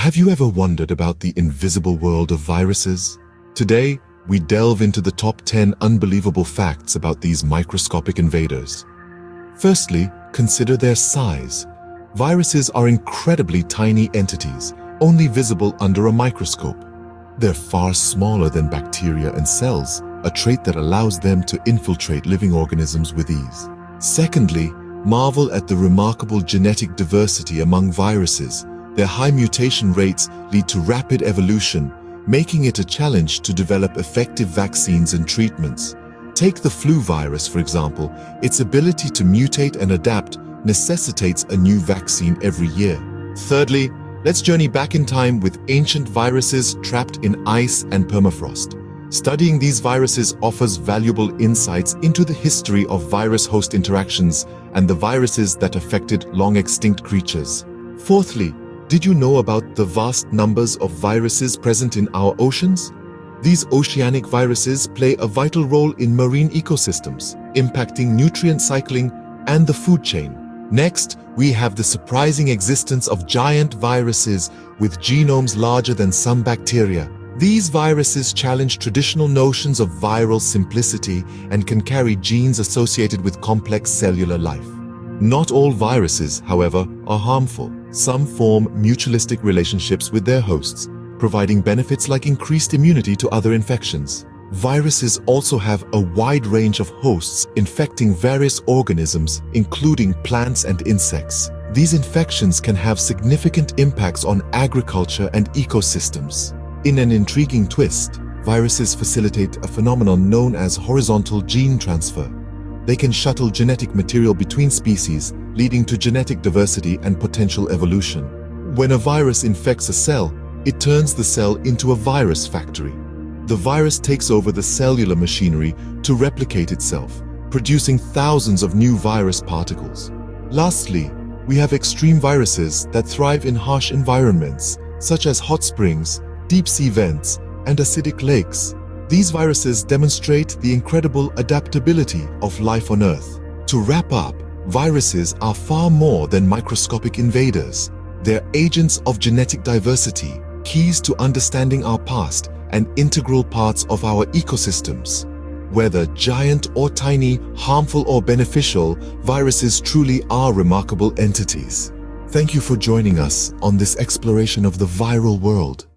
Have you ever wondered about the invisible world of viruses? Today, we delve into the top 10 unbelievable facts about these microscopic invaders. Firstly, consider their size. Viruses are incredibly tiny entities, only visible under a microscope. They're far smaller than bacteria and cells, a trait that allows them to infiltrate living organisms with ease. Secondly, marvel at the remarkable genetic diversity among viruses. Their high mutation rates lead to rapid evolution, making it a challenge to develop effective vaccines and treatments. Take the flu virus, for example. Its ability to mutate and adapt necessitates a new vaccine every year. Thirdly, let's journey back in time with ancient viruses trapped in ice and permafrost. Studying these viruses offers valuable insights into the history of virus-host interactions and the viruses that affected long-extinct creatures. Fourthly, did you know about the vast numbers of viruses present in our oceans? These oceanic viruses play a vital role in marine ecosystems, impacting nutrient cycling and the food chain. Next, we have the surprising existence of giant viruses with genomes larger than some bacteria. These viruses challenge traditional notions of viral simplicity and can carry genes associated with complex cellular life. Not all viruses, however, are harmful. Some form mutualistic relationships with their hosts, providing benefits like increased immunity to other infections. Viruses also have a wide range of hosts infecting various organisms, including plants and insects. These infections can have significant impacts on agriculture and ecosystems. In an intriguing twist, viruses facilitate a phenomenon known as horizontal gene transfer. They can shuttle genetic material between species, leading to genetic diversity and potential evolution. When a virus infects a cell, it turns the cell into a virus factory. The virus takes over the cellular machinery to replicate itself, producing thousands of new virus particles. Lastly, we have extreme viruses that thrive in harsh environments, such as hot springs, deep-sea vents, and acidic lakes. These viruses demonstrate the incredible adaptability of life on Earth. To wrap up, viruses are far more than microscopic invaders. They're agents of genetic diversity, keys to understanding our past, and integral parts of our ecosystems. Whether giant or tiny, harmful or beneficial, viruses truly are remarkable entities. Thank you for joining us on this exploration of the viral world.